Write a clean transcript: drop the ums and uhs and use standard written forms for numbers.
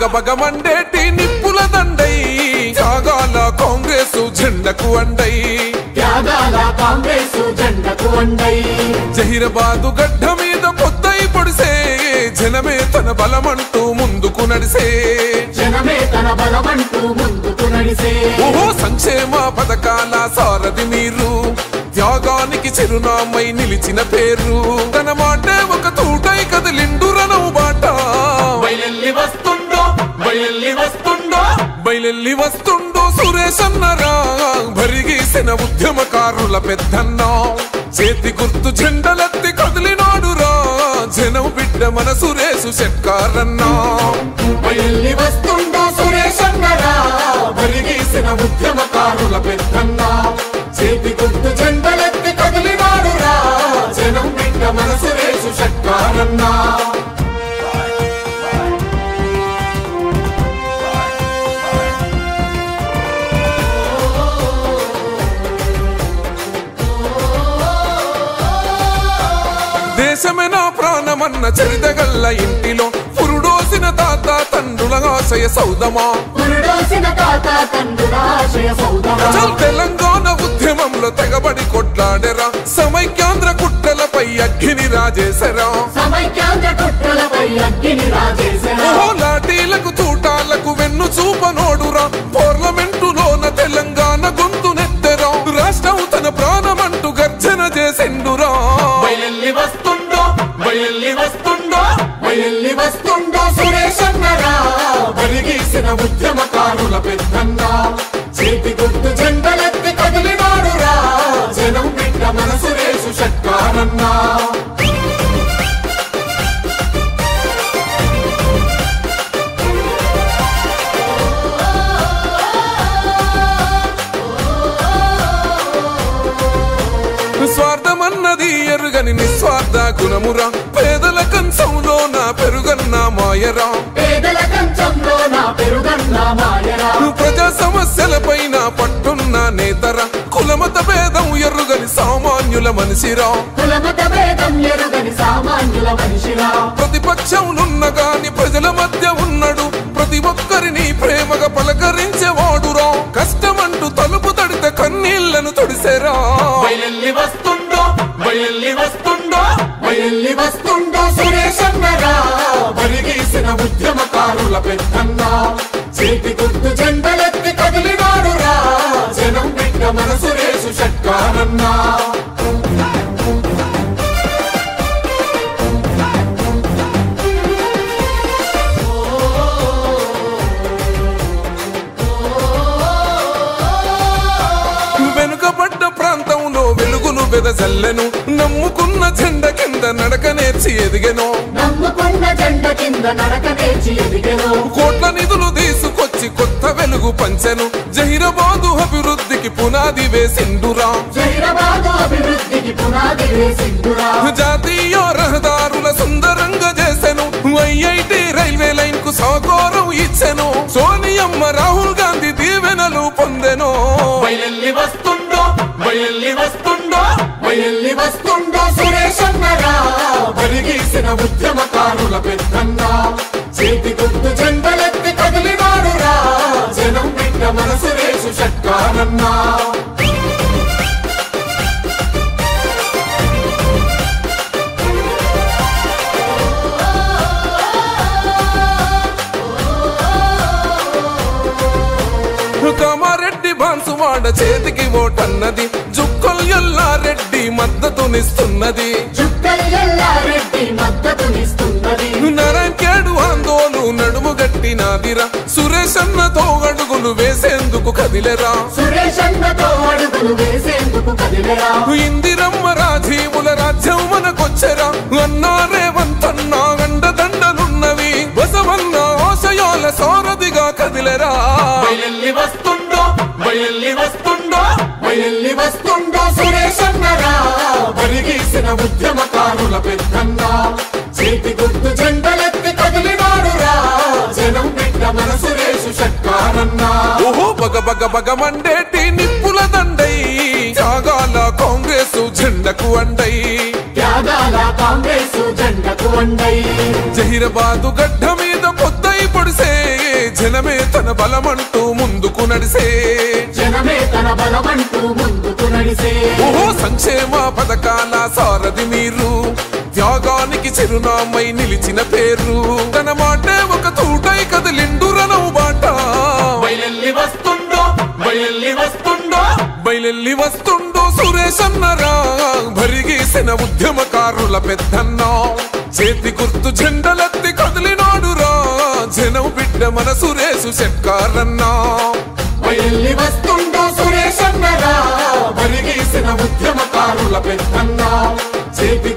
బగబగమండేటి నిప్పుల దండై త్యాగాల కాంగ్రెసు జెండకు అండై జహీరాబాదు గడ్డ మీద పొద్దై పొడిసే జనమే తన బలమంటూ ముందుకు నడిసే ఓహో సంక్షేమ పథకాల సారథి మీరు త్యాగానికి చిరునామై నిలిచిన పేరు తన మాటే ఒక తూటై కదిలిండు రణవు బాట బయలెల్లి వస్తుండో సురేష్ అన్నరా భరిగీసిన ఉద్యమకారుల పెద్దన్న చేతి గుర్తు జెండలెత్తి కదిలినాడురా జనం బిడ్డ మన సురేషు షెట్కారన్నా బయల్లి వస్తుండో సురేష్ అన్నరా భరిగీసిన ఉద్యమకారుల పెద్దన్న చేతి గుర్తు జెండలెత్తి కదిలినాడురా జనం బిడ్డ మన సురేషు షెట్కారన్నా దేశమే నా ప్రాణమన్న చరితగల్ల ఇంటిలో పురుడోసిన తాత తండ్రుల ఆశయ సౌదమా తెలంగాణ ఉద్యమంలో తెగబడి కొట్లాడెరా సమైక్యాంధ్ర కుట్రలపై అగ్గిని రాజేశరా లాఠీలకు తూటాలకు వెన్ను చూపనోడురా పార్లమెంటులోన తెలంగాణ గొంతు నెత్తెరా రాష్ట్రం తన ప్రాణమంటూ గర్జన చేసిండురా బయల్లి వస్తుండో సురేష్ అన్నరా భరిగీసిన ఉద్యమకారుల పెద్దన్న చేతి గుర్తు జెండలెత్తి కదిలినాడురా జనం బిడ్డ మన సురేషు షెట్కారన్నా స్వార్థమన్నది ఎరుగని నిస్వార్థ గుణమురా పేదల కంచంలో నా పెరుగన్న మాయరా ప్రజా సమస్యలపైన పట్టున్న నేతరా కులమత భేదం ఎరుగని సామాన్యుల మనిషిరా ప్రతిపక్షంలున్న గాని ప్రజల మధ్య ఉన్నాడు ప్రతి ఒక్కరిని ప్రేమగా పలకరించేవాడురా కష్టమంటూ తలుపు తడితే కన్నీళ్లను తొడిసేరా బయల్లి వస్తుండో సురేష్ అన్నరా భరిగీసిన ఉద్యమకారుల పెద్దన్న చేతి గుర్తు జెండలెత్తి కదిలినాడురా జనం బిడ్డ మన సురేషు షెట్కారన్నా వెనుకబడ్డ ప్రాంతంలో వెలుగులు వెదజల్లెను నమ్ముకున్న జెండ కింద నడక నేర్చి ఎదిగెను కోట్ల నిధులు తీసుకొచ్చి కొత్త వెలుగు పంచెను జహీరాబాదు అభివృద్ధికి పునాది వేసిండురా జాతీయ రహదారుల సుందరంగా చేసెను ఐఐటి రైల్వే లైన్ కు సహకారం ఇచ్చెను సోనియమ్మ రాహుల్ గాంధీ దీవెనలు పొందెను బయల్లి వస్తుండో సురేష్ అన్నరా భరిగీసిన ఉద్యమకారుల పెద్దన్న చేతి గుర్తు జెండలెత్తి కదిలినాడురా జనం బిడ్డ మన సురేషు షెట్కారన్నా కామారెడ్డి బాన్సువాడ చేతికి ఓటన్నది జుక్కల్ ఎల్లారెడ్డి మద్దతునిస్తున్నది నారాయణఖేడు ఆందోళన నడుము గట్టినాదిరా సురేష్ అన్నతో అడుగులు వేసేందుకు కదిలెరా ఇందిరమ్మ రాజీవుల రాజ్యం మనకొచ్చెరా అన్నా రేవంతన్నా అండదండలున్నవి బసవన్న ఆశయాల సారథిగా కదిలెరా బయల్లి వస్తుండో సురేష్ అన్నరా భరిగీసిన ఉద్యమకారుల పెద్దన్న చేతి గుర్తు జెండలెత్తి కదిలినాడురా జనం బిడ్డ మన సురేషు షెట్కారన్నా ఓహో బగబగమండేటి నిప్పుల దండై త్యాగాల కాంగ్రెసు జెండకు అండై జహీరాబాదు గడ్డ మీద పొద్దై పొడిసే జనమే తన బలమంటూ ముందుకు నడిసే జనమే తన బలమంటూ ముందుకు నడిసే ఓహో సంక్షేమ పథకాల సారథి మీరు త్యాగానికి చిరునామై నిలిచిన పేరు తన మాటే ఒక తూటై కదిలిండు రణవు బాట బయలెల్లి వస్తుండో బయలెల్లి వస్తుండో బయలెల్లి వస్తుండో సురేష్ అన్నరా భరిగేసిన ఉద్యమకారుల పెద్దన్న చేతి గుర్తు జెండలెత్తి కదిలినాడురా జనం బిడ్డ మన సురేషు షెట్కారన్నా బయలెల్లి వస్తుండో సురేష్ అన్నరా భరిగేసిన ఉద్యమకారుల పెద్దన్న చేతి